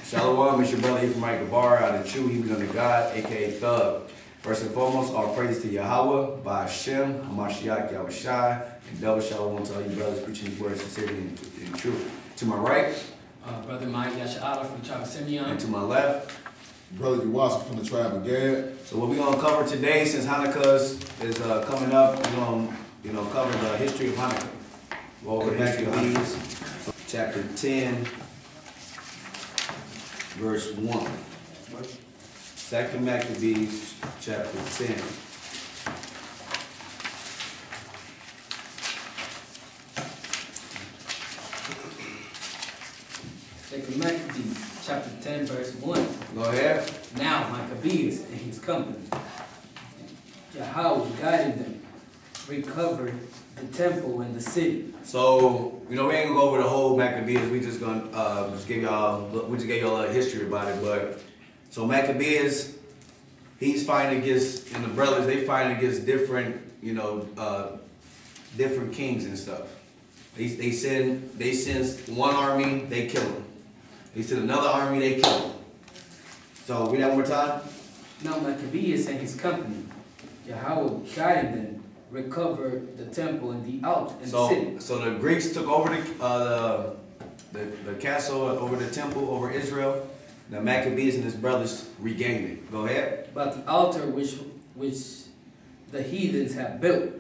Shalom, it's your brother from Gabar out of T.H.U.G, we under God, aka Thug. First and foremost, all praises to Yahweh, by Hashem, Hamashiach, Yahushai, and double shalom to all you brothers preaching his word sincerely and truth. To my right, Brother Mike Yasha'Allah from the tribe of Simeon. And to my left, Brother T.H.U.G from the tribe of Gad. So what we're going to cover today, since Hanukkah is coming up, we're going to cover the history of Hanukkah. Go over the history of Hanukkah. Chapter 10, verse 1. Second Maccabees, chapter 10. Second Maccabees, chapter 10, verse 1. Go ahead. Now Maccabees and his company, Yahweh guided them, recovered the temple and the city. So, we ain't gonna go over the whole Maccabees. We just gonna give y'all a history about it. But so Maccabees, he's fighting against, and the brothers, they fighting against different, different kings and stuff. They send one army, they kill them. They send another army, they kill them. So read that one more time. Now Maccabees and his company, Yahweh guided them, recovered the temple and the altar and the city. So the Greeks took over the castle, over the temple, over Israel. The Maccabees and his brothers regained it. Go ahead. But the altar which the heathens have built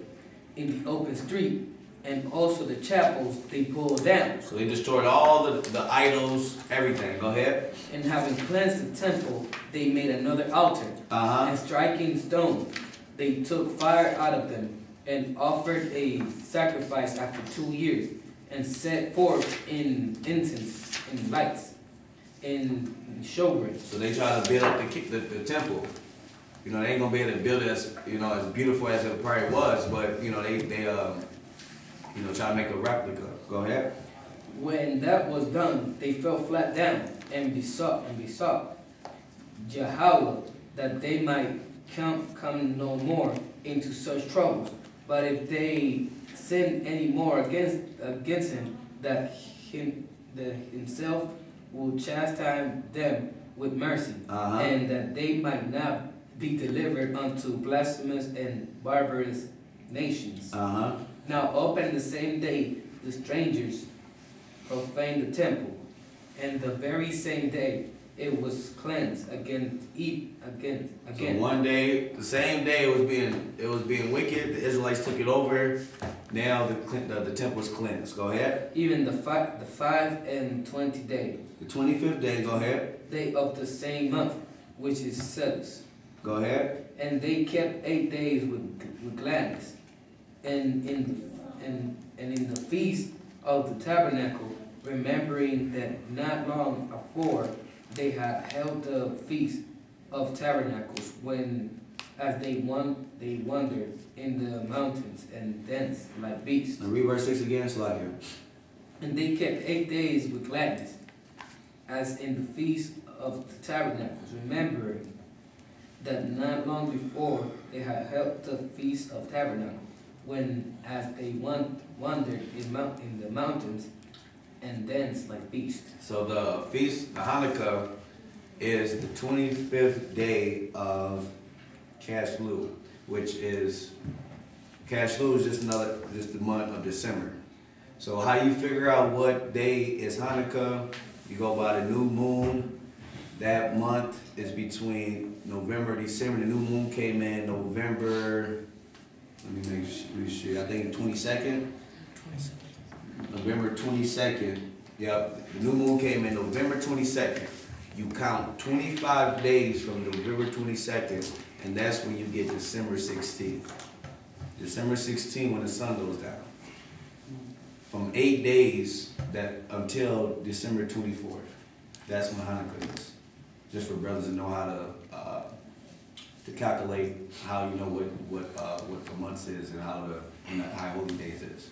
in the open street, and also the chapels they pulled down. So they destroyed all the idols, everything. Go ahead. And having cleansed the temple, they made another altar. And striking stones, they took fire out of them, and offered a sacrifice after 2 years, and set forth in incense and lights, in showbread. So they try to build up the temple. They ain't gonna be able to build it as as beautiful as it probably was, but they try to make a replica. Go ahead. When that was done, they fell flat down and besought Yahweh that they might come no more into such troubles. But if they sin any more against him, that himself will chastise them with mercy, and that they might not be delivered unto blasphemous and barbarous nations. Now up in the same day, the strangers profaned the temple, and the very same day it was cleansed again. So one day, the same day it was being wicked. The Israelites took it over. Now the temple is cleansed. Go ahead. Even the 5 and 20 day. The 25th day. Go ahead. Day of the same month, which is Celis. Go ahead. And they kept 8 days with gladness, and in the feast of the tabernacle, remembering that not long afore they had held the feast of tabernacles, when as they wandered in the mountains and danced like beasts. Now read verse 6 again, slide here. And they kept 8 days with gladness, as in the feast of the tabernacles, remembering that not long before they had held the feast of tabernacles, when as they wandered in the mountains and danced like beasts. So the feast, the Hanukkah, is the 25th day of T.H.U.G, which is, T.H.U.G is just the month of December. So how you figure out what day is Hanukkah? You go by the new moon. That month is between November and December. The new moon came in November, let me make sure, I think 22nd? November 22nd. Yep, the new moon came in November 22nd. You count 25 days from November 22nd, and that's when you get December 16th. December 16th when the sun goes down. From 8 days until December 24th. That's when Hanukkah is. Just for brothers to know how to calculate how what the months is and how holy days is.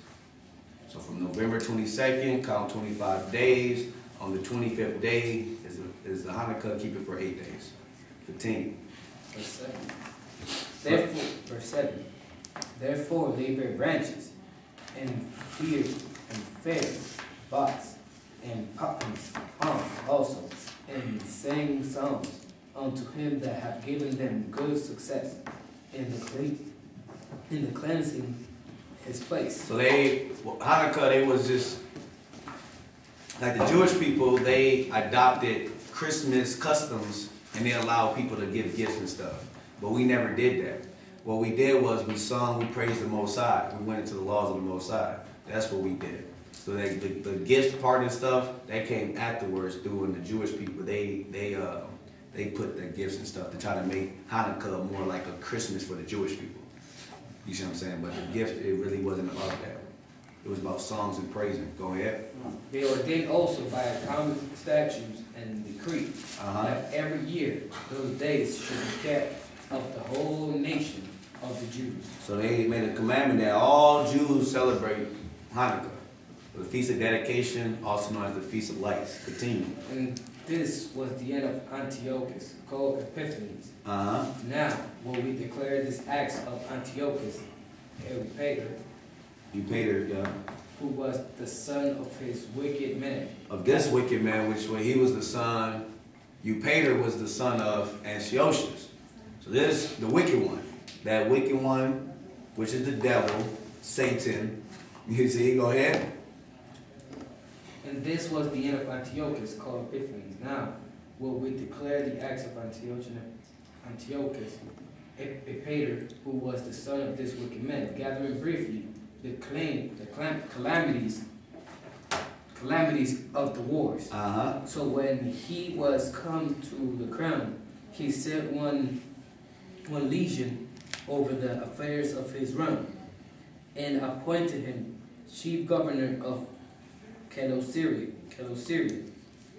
So from November 22nd, count 25 days. On the 25th day is the Hanukkah. Keep it for 8 days. Continue. Verse 7. Verse 7. Therefore they bear branches, and fear and fair, box, and palms also, and sang psalms unto him that hath given them good success in the cleansing his place. So Hanukkah, they was just, like the Jewish people, they adopted Christmas customs and they allowed people to give gifts and stuff. But we never did that. What we did was we sung, we praised the Most High. We went into the laws of the Most High. That's what we did. So the gift part and stuff, that came afterwards through the Jewish people. They put the gifts and stuff to try to make Hanukkah more like a Christmas for the Jewish people. You see what I'm saying? But the gift, it really wasn't about that. It was about songs and praising. Go ahead. They ordained also by a common statutes and decree that every year those days should be kept of the whole nation of the Jews. So they made a commandment that all Jews celebrate Hanukkah, the Feast of Dedication, also known as the Feast of Lights. Continue. And this was the end of Antiochus, called Epiphanes. Now, when we declare this act of Antiochus, Eupator, yeah. Who was the son of his wicked man. Of this wicked man, which when he was the son, Eupator was the son of Antiochus. So this, the wicked one. That wicked one, which is the devil, Satan. You see, go ahead. And this was the end of Antiochus, called Epiphanes. Now, will we declare the acts of Antiochus, Eupator, who was the son of this wicked man, gathering briefly the calamities of the wars. So when he was come to the crown, he sent one legion over the affairs of his realm, and appointed him chief governor of Celesyria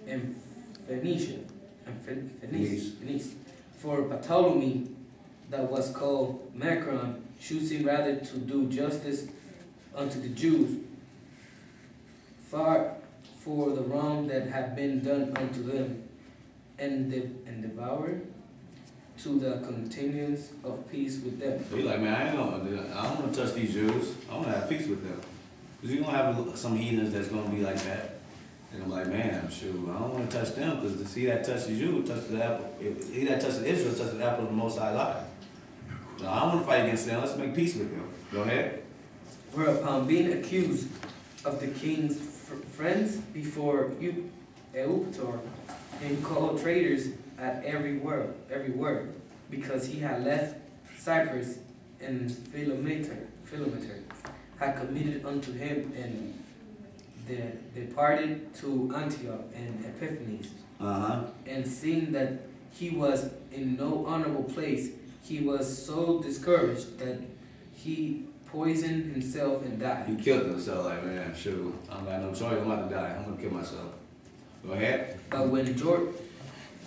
and Phoenicia, for Ptolemy, that was called Macron, choosing rather to do justice unto the Jews, far for the wrong that had been done unto them, and devour to the continuance of peace with them. So you're like, man, I don't want to touch these Jews. I want to have peace with them. Because you're going to have some heathens that's going to be like that. And I'm like, man, shoot, I don't want to touch them, because to see that touches you, touches the apple. If he that touches Israel, touches the apple of the Most High life. So I don't want to fight against them. Let's make peace with them. Go ahead. Whereupon, being accused of the king's friends before Eupator, and called traitors at every word, because he had left Cyprus, and Philometor had committed unto him, and departed to Antioch and Epiphanes. And seeing that he was in no honorable place, he was so discouraged that he poisoned himself and died. He killed himself, like, man, shoot, I don't got no choice, I'm about to die, I'm going to kill myself. Go ahead. But when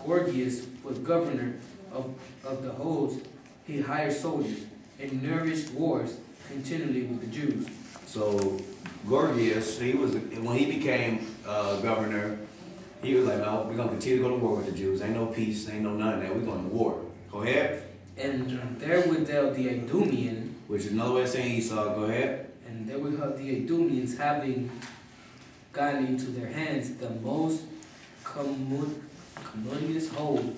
Gorgias was governor of the host, he hired soldiers and nourished wars continually with the Jews. So Gorgias, when he became governor, he was like, no, we're going to continue to go to war with the Jews. Ain't no peace, ain't no none of that. We're going to war. Go ahead. And there withheld the Idumean, which is another way of saying Esau. Go ahead. And there withheld the Idumeans, having gotten into their hands the most commodious hold,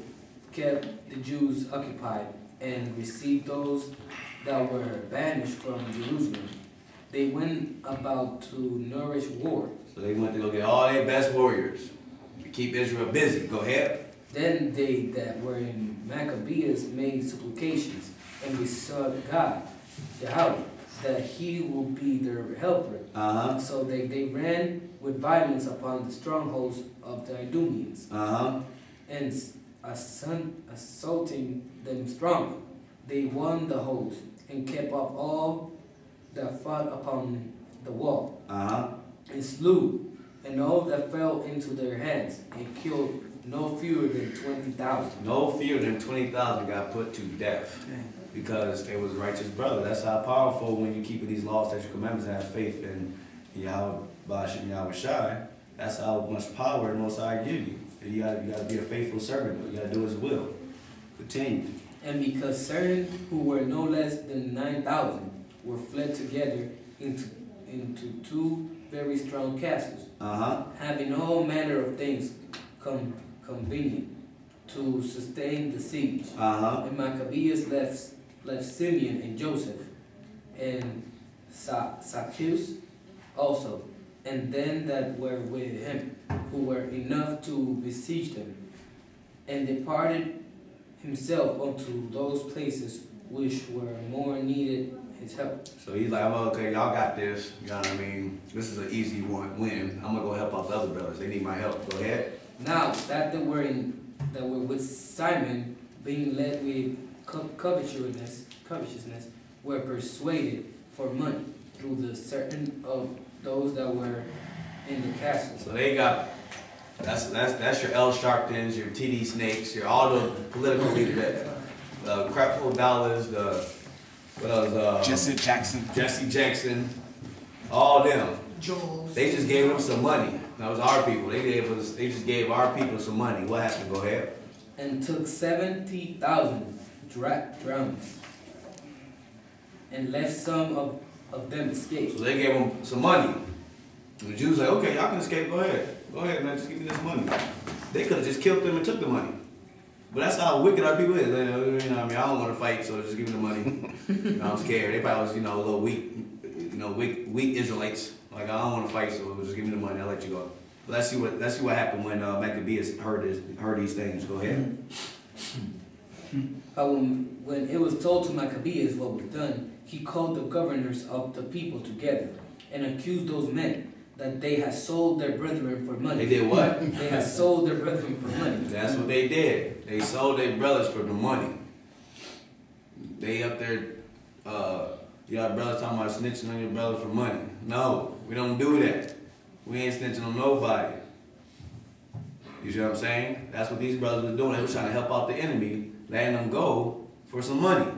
kept the Jews occupied, and received those that were banished from Jerusalem. They went about to nourish war. So they went to go get all their best warriors to keep Israel busy. Go ahead. Then they that were in Maccabees made supplications, and besought God, Yahweh, that he will be their helper. So they ran with violence upon the strongholds of the Idumeans, and assaulting them strongly, they won the host, and kept off all that fought upon the wall, and slew, and all that fell into their hands, and killed no fewer than 20,000. No fewer than 20,000 got put to death, because they was righteous brother. That's how powerful, when you keep these laws, statutes, commandments, and have faith in Yahweh Bashim Yahweh Shai. That's how much power the Most High give you. You gotta be a faithful servant. You gotta do His will. Continue. And because certain who were no less than 9,000 were fled together into two very strong castles, having all manner of things convenient to sustain the siege. Uh-huh. And Maccabees left Simeon and Joseph and Zacchaeus also, and then that were with him, who were enough to besiege them, and departed himself unto those places which were more needed his help. So he's like, well, okay, y'all got this. You know what I mean? This is an easy win. I'm gonna go help out the other brothers. They need my help. Go ahead. Now that they were with Simon, being led with covetousness, were persuaded for money through the certain of those that were in the castle. So they got that's your L. Sharptons, your TD Snakes, your all the political leaders, Crapful Dollars, the what else? Jesse Jackson, all them. They just gave them some money. That was our people. They just gave our people some money. What happened? Go ahead. And took 70,000 drams, and left some of them escape. So they gave them some money. And the Jews like, okay, y'all can escape. Go ahead, man. Just give me this money. They could have just killed them and took the money. But that's how wicked our people is. You know what I mean? I don't want to fight, so just give me the money. You know, I'm scared. They probably was, a little weak, weak Israelites. Like, I don't want to fight, so just give me the money. I'll let you go. But let's see what happened when Maccabees heard these things. Go ahead. When it was told to Maccabees what was done, he called the governors of the people together and accused those men that they had sold their brethren for money. They did what? They had sold their brethren for money. That's what they did. They sold their brothers for the money. They up there, you got brothers talking about snitching on your brother for money. No, we don't do that. We ain't snitching on nobody. You see what I'm saying? That's what these brothers were doing. They were trying to help out the enemy, letting them go for some money.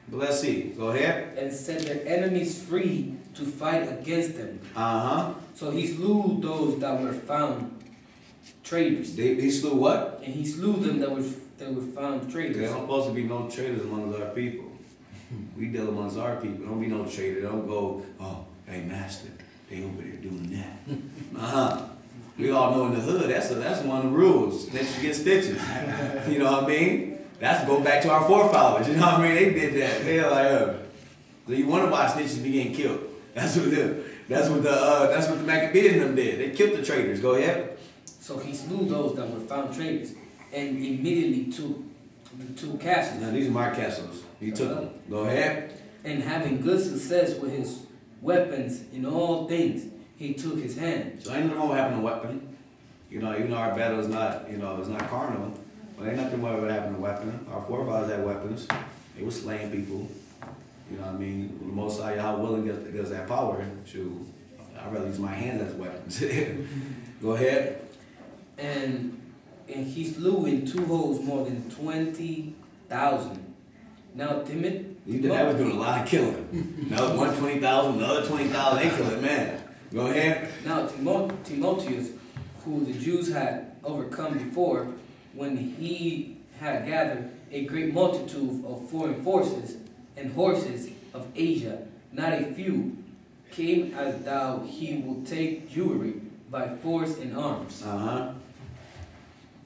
But let's see. Go ahead. And set their enemies free to fight against them. Uh-huh. So he slew those that were found traitors. He slew what? And he slew them that were found traitors. There don't supposed to be no traitors amongst our people. We deal amongst our people. Don't be no traitor. Don't go, oh, hey, master, they over there doing that. Uh-huh. We all know in the hood, that's one of the rules. Snitches get stitches. You know what I mean? That's go back to our forefathers. You know what I mean? They did that. They're like, so you wonder why snitches be getting killed. That's what the Maccabees and them did. They killed the traitors. Go ahead. So he slew those that were found traitors, and immediately took the 2 castles. Now these are my castles. He took them. Go ahead. And having good success with his weapons in all things, he took his hand. So ain't nothing wrong with having a weapon. Even though our battle is not, it's not carnal. But ain't nothing wrong with having a weapon. Our forefathers had weapons. They were slaying people. You know what I mean? The Most High, how willing does that power? Shoot, I'd rather use my hands as weapons. Go ahead. And he slew in 2 holes more than 20,000. Now Timothy, That was doing a lot of killing. Now 120,000, another 20,000, they killing, man. Go ahead. Now Timotheus, who the Jews had overcome before, when he had gathered a great multitude of foreign forces and horses of Asia, not a few, came as thou he will take Jewry by force and arms. Uh-huh.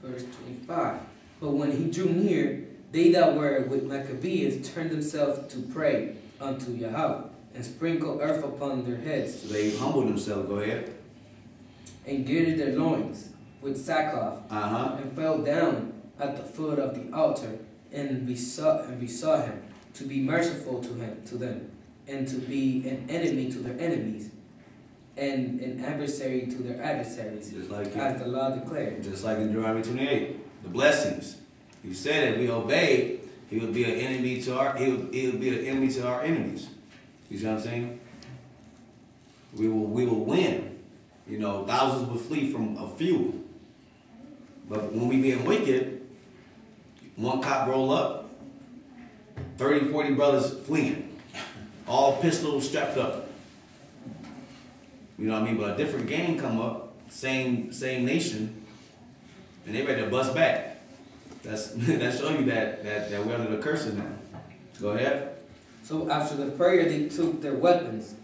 Verse 25. But when he drew near, they that were with Maccabees turned themselves to pray unto Yahweh, and sprinkled earth upon their heads. So they humbled themselves. Go ahead. And girded their loins with sackcloth, and fell down at the foot of the altar, and besought him to be merciful to them, and to be an enemy to their enemies, and an adversary to their adversaries, Just like as the law declared. Just like in Deuteronomy 28, the blessings. He said if we obey, he would be an enemy to our enemies. You see what I'm saying? We will win. Thousands will flee from a few. But when we being wicked, one cop roll up, 30, 40 brothers fleeing, all pistols strapped up. You know what I mean? But a different gang come up, same nation, and they ready to bust back. That show you that we're under the curses now. Go ahead. So after the prayer, they took their weapons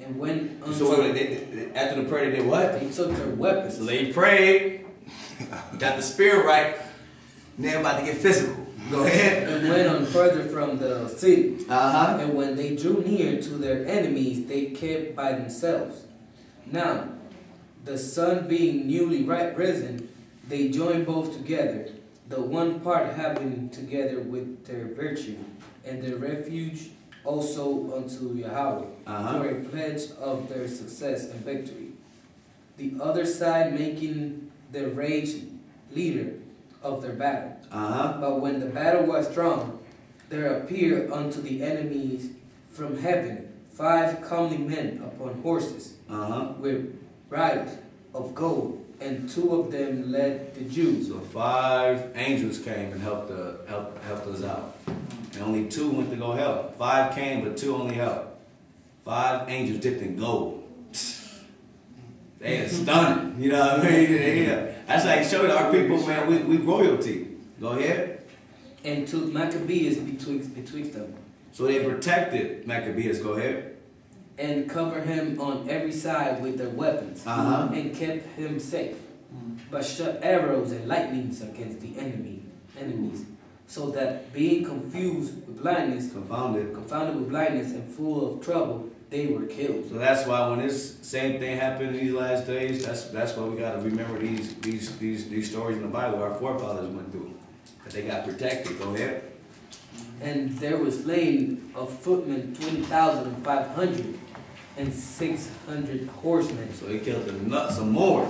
and went unto... So after the prayer, they did what? They took their weapons. So they prayed, got the spirit right, Now about to get physical. Go ahead. And went on further from the city. Uh-huh. And when they drew near to their enemies, they kept by themselves. Now, the sun being newly risen, they joined both together, the one part having together with their virtue, and their refuge also unto Yahweh, for a pledge of their success and victory. The other side making the rage leader of their battle. But when the battle was strong, there appeared unto the enemies from heaven 5 comely men upon horses, with bridles of gold, and 2 of them led the Jews. So 5 angels came and helped us out. And only 2 went to go help. 5 came, but 2 only helped. 5 angels dipped in gold. They are stunning. You know what I mean? Yeah. That's like showing our people, man, we royalty. Go ahead. And took Maccabees betwixt them. So they protected Maccabees. Go ahead. And covered him on every side with their weapons, and kept him safe, but shot arrows and lightnings against the enemies, so that being confused with blindness, confounded with blindness and full of trouble, they were killed. So that's why when this same thing happened in these last days, that's why we got to remember these stories in the Bible our forefathers went through, that they got protected. Go ahead. And there was slain of footmen 20,500, and 600 horsemen. So he killed some more.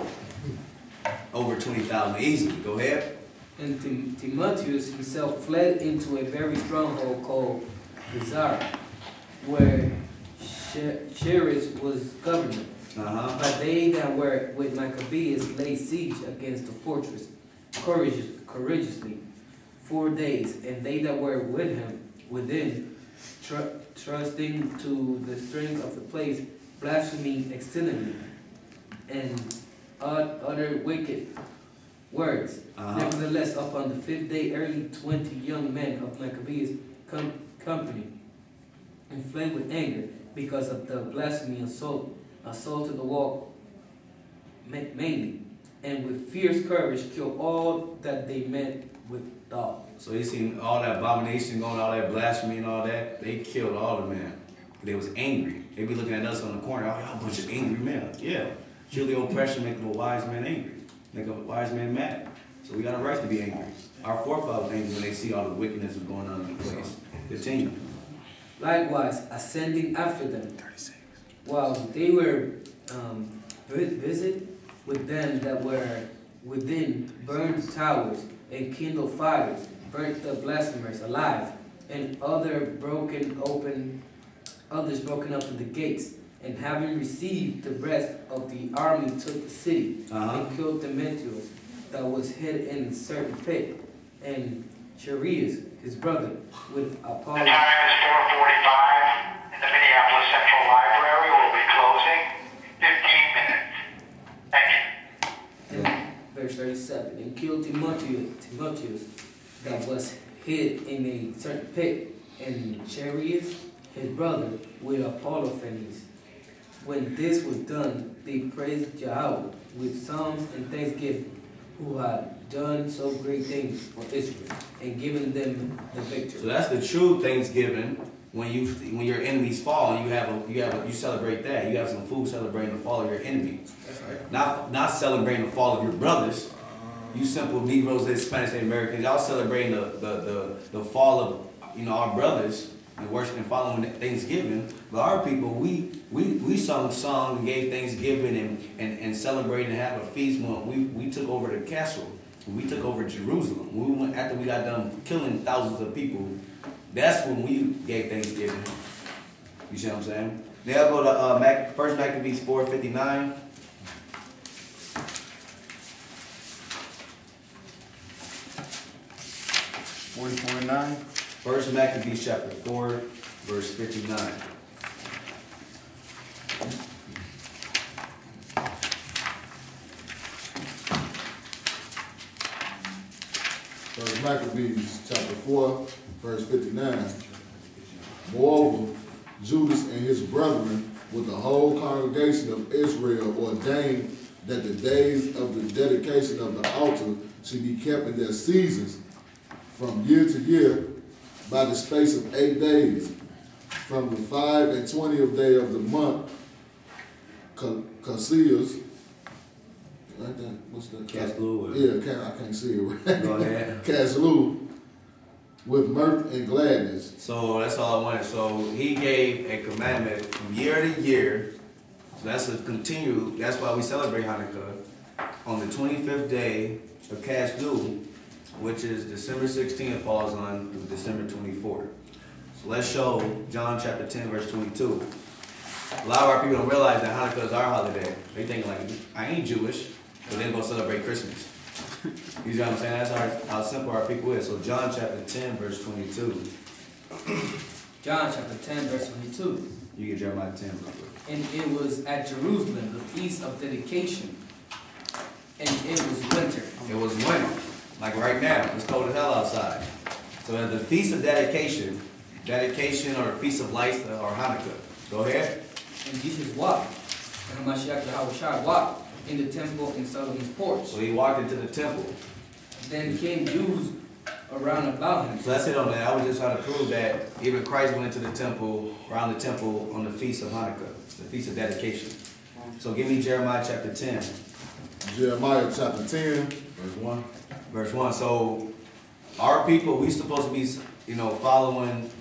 Over 20,000 easily. Go ahead. And Timotheus himself fled into a very stronghold called Gazara, where Cheris was governor. But they that were with Maccabees laid siege against the fortress courageously 4 days, and they that were with him within, trusting to the strength of the place, blaspheming exceedingly, and uttered wicked words. Nevertheless, upon the 5th day early, 20 young men of Maccabees company, and fled with anger, because of the blasphemy assaulted the wall mainly, and with fierce courage killed all that they met with dog. So you seen all that abomination going, all that blasphemy and all that. They killed all the men. They was angry. They be looking at us on the corner. Oh, y'all a bunch of angry men. Yeah. Surely oppression make a wise man angry. Make a wise man mad. So we got a right to be angry. Our forefathers angry when they see all the wickedness that's going on in the place. Continue. Likewise, ascending after them, while they were visit with them that were within, burned towers and kindled fires, burnt the blasphemers alive, and others broken up in the gates, and having received the rest of the army, took the city, and killed Timotheus that was hid in a certain pit, and Chereas, his brother, with Apollo. The time is 4:45, and the Minneapolis Central Library will be closing 15 minutes. Thank you. And verse 37, and killed Timotheus that was hid in a certain pit, and Chereas, his brother, with Apollos. When this was done, they praised Yahweh with psalms and thanksgiving, who had done so great things for Israel, and given them the victory. So that's the true Thanksgiving. When your enemies fall, you celebrate that. You have some food celebrating the fall of your enemy. That's right. Not celebrating the fall of your brothers. You simple Negroes, Hispanics, and Americans, y'all celebrating the fall of our brothers and worshiping and following Thanksgiving. But our people, we sung songs and gave Thanksgiving and celebrated and had a feast when we took over the castle. We took over Jerusalem. After we got done killing thousands of people, that's when we gave Thanksgiving. You see what I'm saying? Now I'll go to 1 Maccabees 4:59. (44:9). 1 Maccabees chapter 4, verse 59. First Maccabees chapter 4, verse 59. Moreover, Judas and his brethren with the whole congregation of Israel ordained that the days of the dedication of the altar should be kept in their seasons, from year to year by the space of 8 days, from the 5 and 20th day of the month, Casillas. What's that? Caslu. Yeah, I can't see it right. Go ahead. Caslu, with mirth and gladness. So that's all I wanted. So he gave a commandment from year to year. So that's a continue. That's why we celebrate Hanukkah on the 25th day of Caslu, which is December 16th, falls on December 24th. So let's show John chapter 10, verse 22. A lot of our people don't realize that Hanukkah is our holiday. They think like, I ain't Jewish, but they're gonna celebrate Christmas. You see what I'm saying? That's how simple our people is. So John chapter 10, verse 22. John chapter 10, verse 22. You get Jeremiah 10, real quick. And it was at Jerusalem, the feast of dedication. And it was winter. It was winter, like right now. It's cold as hell outside. So at the feast of dedication or feast of lights or Hanukkah. Go ahead. And Jesus walked, and Mashiach Yahushua walked in the temple in Solomon's porch. So he walked into the temple. Then came Jews around about him. So that's it on that. I was just trying to prove that even Christ went into the temple, around the temple on the feast of Hanukkah, the feast of dedication. So give me Jeremiah chapter 10. Jeremiah chapter 10, verse 1. Verse 1. So our people, we supposed to be, following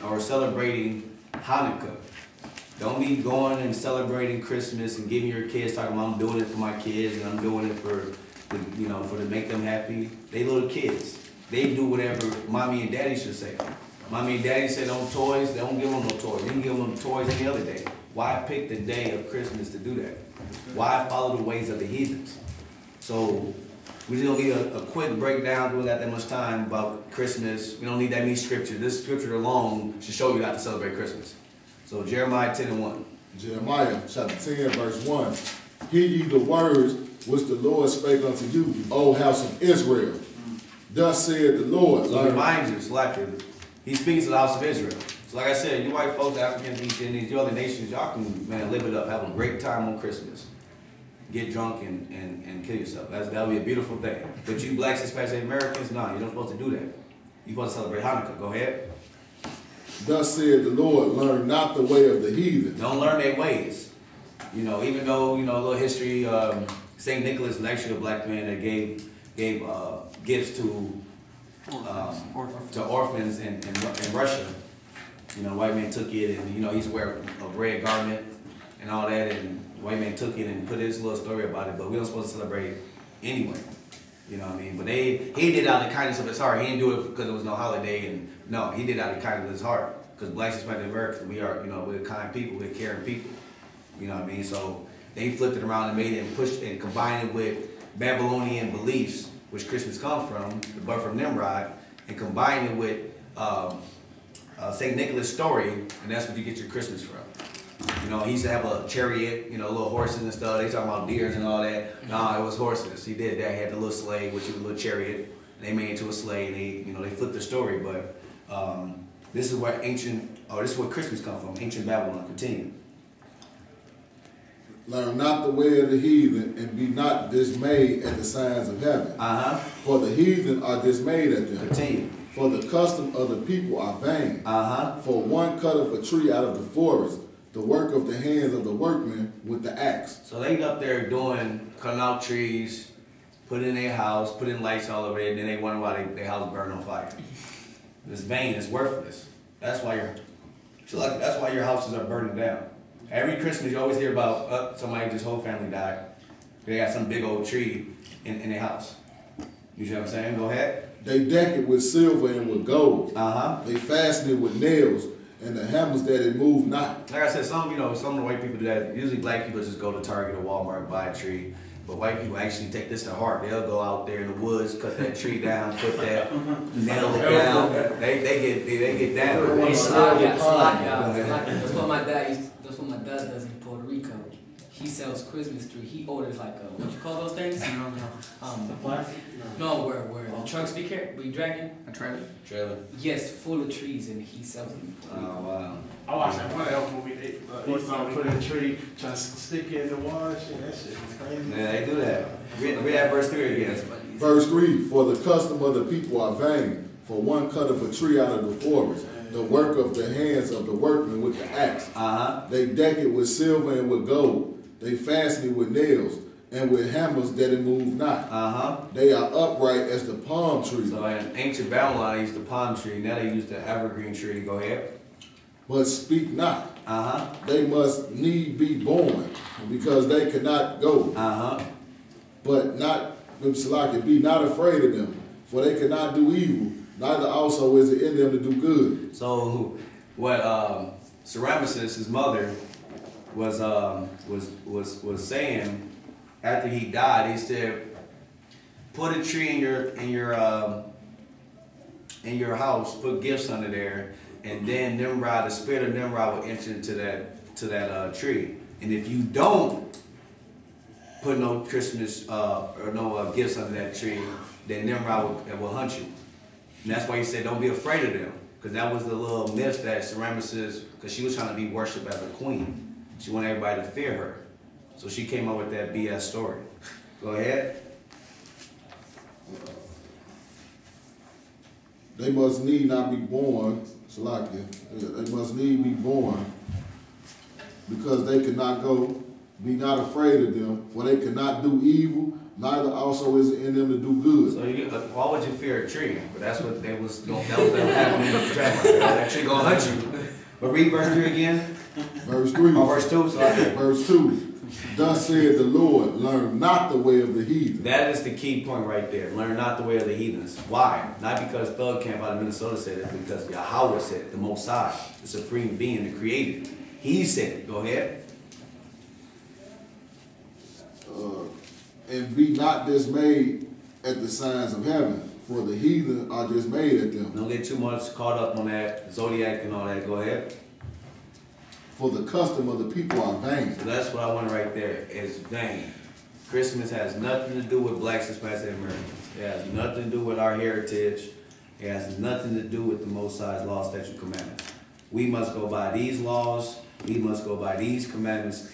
or celebrating Hanukkah. Don't be going and celebrating Christmas and giving your kids talking about I'm doing it for my kids and I'm doing it for to make them happy. They little kids. They do whatever mommy and daddy should say. Mommy and daddy say no toys, they don't give them no toys. You can give them toys any other day. Why pick the day of Christmas to do that? Why follow the ways of the heathens? So we just don't need a quick breakdown. We don't got that much time about Christmas. We don't need that many scripture. This scripture alone should show you how to celebrate Christmas. So Jeremiah 10 and 1. Jeremiah chapter 10, verse 1. Hear ye the words which the Lord spake unto you, O house of Israel. Thus said the Lord. So remind you, selected, he speaks to the house of Israel. So like I said, you white folks, Africans, East Indians, you other nations, y'all can, live it up, have a great time on Christmas. Get drunk and kill yourself. That'll be a beautiful thing. But you blacks, especially Americans, no, you're not supposed to do that. You're supposed to celebrate Hanukkah. Go ahead. Thus said the Lord, learn not the way of the heathen. Don't learn their ways. Even though, a little history, St. Nicholas was actually a black man that gave gifts to orphans in Russia. White man took it and, he used to wear a red garment and all that, and the white man took it and put his little story about it, but we don't supposed to celebrate anyway. You know what I mean? But he did out of the kindness of his heart. He didn't do it because there was no holiday, and no, he did out of the kindness of his heart. Because blacks, Hispanic Americans, we are, we're kind people, we're caring people. You know what I mean? So they flipped it around and made it and pushed and combined it with Babylonian beliefs, which Christmas comes from, the birth of Nimrod, and combined it with St. Nicholas' story, and that's what you get your Christmas from. He used to have a chariot, little horses and stuff. They talking about deers and all that. No, it was horses. He did that. He had the little sleigh, which was a little chariot. And they made it into a sleigh, and they flipped the story. But this is where this is where Christmas comes from, ancient Babylon. Continue. Learn not the way of the heathen, and be not dismayed at the signs of heaven. For the heathen are dismayed at them. Continue. For the custom of the people are vain. For one cutteth a tree out of the forest, the work of the hands of the workmen with the axe. So they up there cutting out trees, putting in their house, putting lights all over it, and then they wonder why their house burned on fire. It's vain, it's worthless. That's why your houses are burning down. Every Christmas you always hear about somebody, just whole family died. They got some big old tree in their house. You see what I'm saying? Go ahead. They deck it with silver and with gold. They fasten it with nails and the hammers that it move not. Like I said, some of the white people do that. Usually black people just go to Target or Walmart and buy a tree. But white people actually take this to heart. They'll go out there in the woods, cut that tree down, put that, nail it down. They get down. That's what my dad does in Puerto Rico. He sells Christmas tree. He orders like what you call those things? Plastic? No, where the trucks be dragging. A trailer? Trailer. Yes, full of trees, and he sells them. Oh, wow. I watched that one Elf movie. He started putting a tree, trying to stick it in the water. Shit, that shit was crazy. Yeah, they do that. Read that verse 3 again. Verse 3, for the custom of the people are vain, for one cut of a tree out of the forest, the work of the hands of the workmen with the axe. They deck it with silver and with gold. They fasten it with nails and with hammers that it move not. They are upright as the palm tree. So in ancient Babylon, they used the palm tree. Now they use the evergreen tree. Go ahead. But speak not. They must need be born, because they cannot go. But not, be not afraid of them, for they cannot do evil, neither also is it in them to do good. So what Ceramicus, his mother, was saying after he died, he said, put a tree in your house, put gifts under there, and then Nimrod, the spirit of Nimrod, will enter into that tree. And if you don't put no Christmas or no gifts under that tree, then Nimrod will hunt you. And that's why he said, don't be afraid of them. Because that was the little myth that Ceramicus, because she was trying to be worshipped as a queen. She wanted everybody to fear her. So she came up with that BS story. Go ahead. They must need not be born, Salakia. They must need be born, because they cannot go. Be not afraid of them, for they cannot do evil, neither also is it in them to do good. So why would you fear a tree? But that's what that was happening in the tree. That tree gonna hunt you. But read verse 3 again. Verse 3. Oh, verse 2. So verse 2. Thus said the Lord, learn not the way of the heathen. That is the key point right there. Learn not the way of the heathens. Why? Not because Thug Camp out of Minnesota said it, because Yahweh said it, the Most High, the Supreme Being, the Creator. He said it. Go ahead. And be not dismayed at the signs of heaven, for the heathen are dismayed at them. Don't get too much caught up on that zodiac and all that. Go ahead. For the custom of the people are vain. So that's what I want right there, is vain. Christmas has nothing to do with blacks, Hispanics, and Americans. It has nothing to do with our heritage. It has nothing to do with the Most High's law, statute, commandments. We must go by these laws. We must go by these commandments.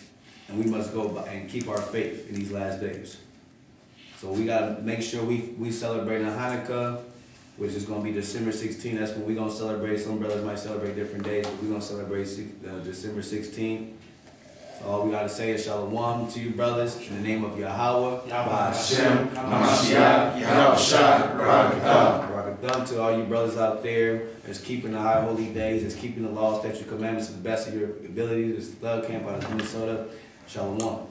And we must go by and keep our faith in these last days. So we got to make sure we celebrate on Hanukkah, which is going to be December 16th. That's when we're going to celebrate. Some brothers might celebrate different days, but we're going to celebrate December 16th. So all we got to say is Shalom to you, brothers, in the name of Yahweh, Hashem, HaMashiach, Yahushua, Barakadam to all you brothers out there that's keeping the high holy days, that's keeping the law, statute, commandments to the best of your ability. This is Thug Camp out of Minnesota. Shalom.